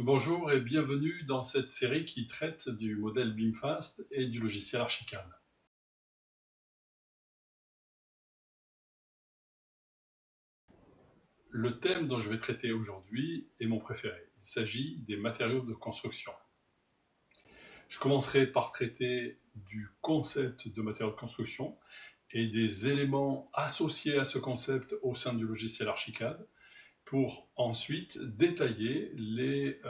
Bonjour et bienvenue dans cette série qui traite du modèle BIMFAST et du logiciel Archicad. Le thème dont je vais traiter aujourd'hui est mon préféré. Il s'agit des matériaux de construction. Je commencerai par traiter du concept de matériaux de construction et des éléments associés à ce concept au sein du logiciel Archicad, pour ensuite détailler les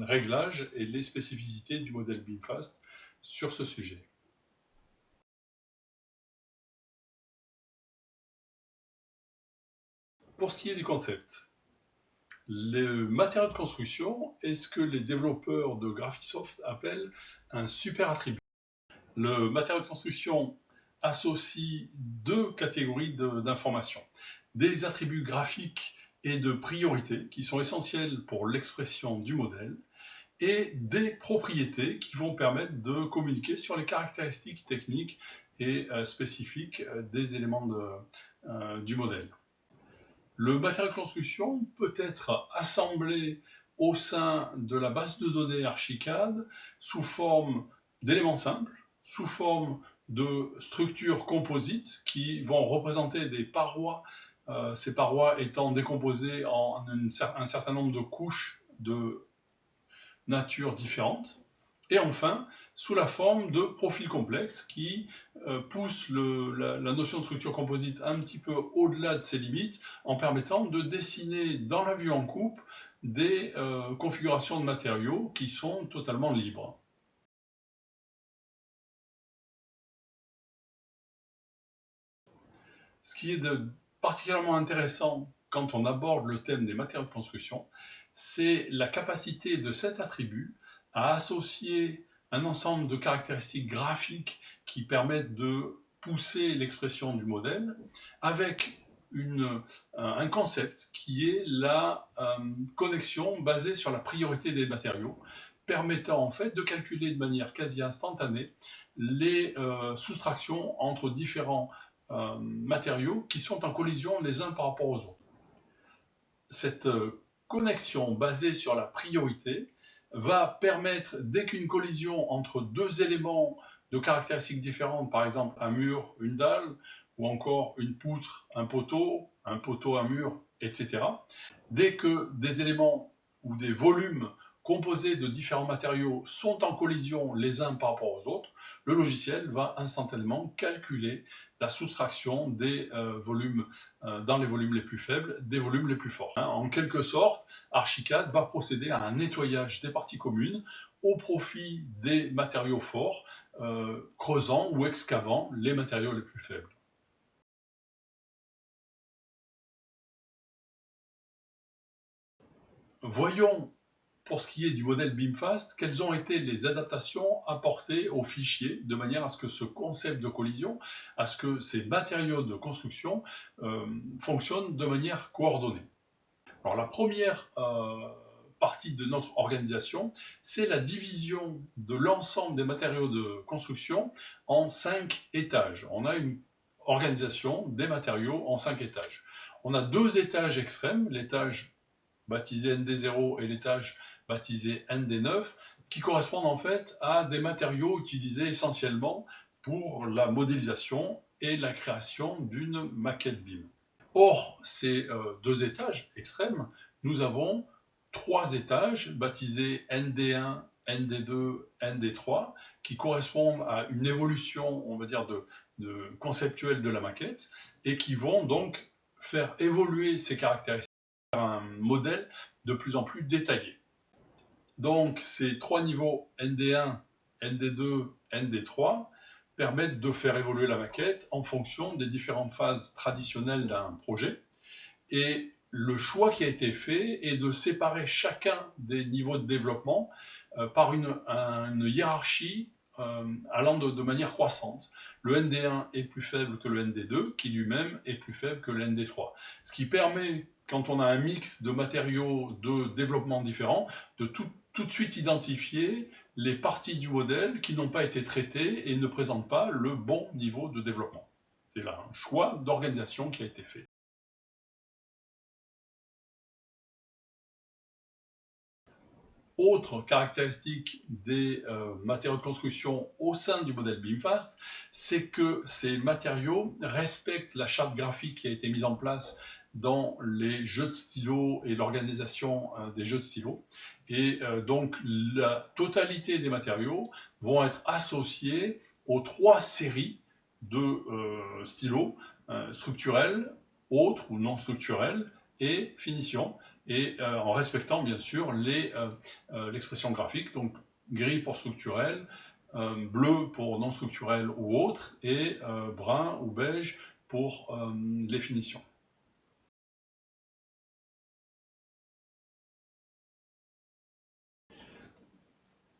réglages et les spécificités du modèle BIMFAST sur ce sujet. Pour ce qui est du concept, le matériau de construction est ce que les développeurs de Graphisoft appellent un super attribut. Le matériau de construction associe deux catégories d'informations. Des attributs graphiques et de priorité qui sont essentiels pour l'expression du modèle, et des propriétés qui vont permettre de communiquer sur les caractéristiques techniques et spécifiques des éléments du modèle. Le matériau de construction peut être assemblé au sein de la base de données Archicad sous forme d'éléments simples, sous forme de structures composites qui vont représenter des parois, ces parois étant décomposées en un certain nombre de couches de nature différentes. Et enfin, sous la forme de profils complexes qui poussent la notion de structure composite un petit peu au-delà de ses limites en permettant de dessiner dans la vue en coupe des configurations de matériaux qui sont totalement libres. Ce qui est particulièrement intéressant quand on aborde le thème des matériaux de construction, c'est la capacité de cet attribut à associer un ensemble de caractéristiques graphiques qui permettent de pousser l'expression du modèle avec un concept qui est la connexion basée sur la priorité des matériaux, permettant en fait de calculer de manière quasi instantanée les soustractions entre différents matériaux qui sont en collision les uns par rapport aux autres. Cette connexion basée sur la priorité va permettre, dès qu'une collision entre deux éléments de caractéristiques différentes, par exemple un mur, une dalle, ou encore une poutre, un poteau, un mur, etc., dès que des éléments ou des volumes composés de différents matériaux sont en collision les uns par rapport aux autres, le logiciel va instantanément calculer la soustraction des volumes dans les volumes les plus faibles des volumes les plus forts. En quelque sorte, Archicad va procéder à un nettoyage des parties communes au profit des matériaux forts, creusant ou excavant les matériaux les plus faibles. Voyons, pour ce qui est du modèle BIMFAST, quelles ont été les adaptations apportées au fichier de manière à ce que ce concept de collision, à ce que ces matériaux de construction fonctionnent de manière coordonnée. Alors la première partie de notre organisation, c'est la division de l'ensemble des matériaux de construction en 5 étages. On a une organisation des matériaux en 5 étages. On a 2 étages extrêmes, l'étage baptisé ND0 et l'étage baptisé ND9, qui correspondent en fait à des matériaux utilisés essentiellement pour la modélisation et la création d'une maquette BIM. Hors ces 2 étages extrêmes, nous avons 3 étages baptisés ND1, ND2, ND3, qui correspondent à une évolution, on va dire, conceptuelle de la maquette, et qui vont donc faire évoluer ces caractéristiques vers un modèle de plus en plus détaillé. Donc ces 3 niveaux ND1, ND2, ND3 permettent de faire évoluer la maquette en fonction des différentes phases traditionnelles d'un projet. Et le choix qui a été fait est de séparer chacun des niveaux de développement par une hiérarchie allant de manière croissante. Le ND1 est plus faible que le ND2, qui lui-même est plus faible que le ND3. Ce qui permet, quand on a un mix de matériaux de développement différents, de tout de suite identifier les parties du modèle qui n'ont pas été traitées et ne présentent pas le bon niveau de développement. C'est là un choix d'organisation qui a été fait. Autre caractéristique des matériaux de construction au sein du modèle BIMFAST, c'est que ces matériaux respectent la charte graphique qui a été mise en place dans les jeux de stylo et l'organisation des jeux de stylo. Et donc la totalité des matériaux vont être associés aux 3 séries de stylos structurels, autres ou non structurels et finition, et en respectant bien sûr l'expression graphique, donc gris pour structurel, bleu pour non structurel ou autre, et brun ou beige pour les finitions.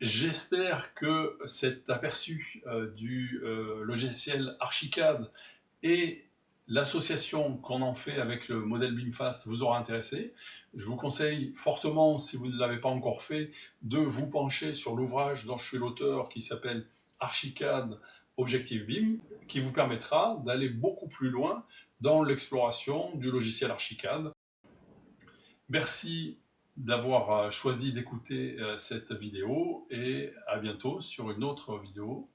J'espère que cet aperçu du logiciel Archicad et l'association qu'on en fait avec le modèle BIMFAST vous aura intéressé. Je vous conseille fortement, si vous ne l'avez pas encore fait, de vous pencher sur l'ouvrage dont je suis l'auteur qui s'appelle Archicad Objective BIM, qui vous permettra d'aller beaucoup plus loin dans l'exploration du logiciel Archicad. Merci d'avoir choisi d'écouter cette vidéo et à bientôt sur une autre vidéo.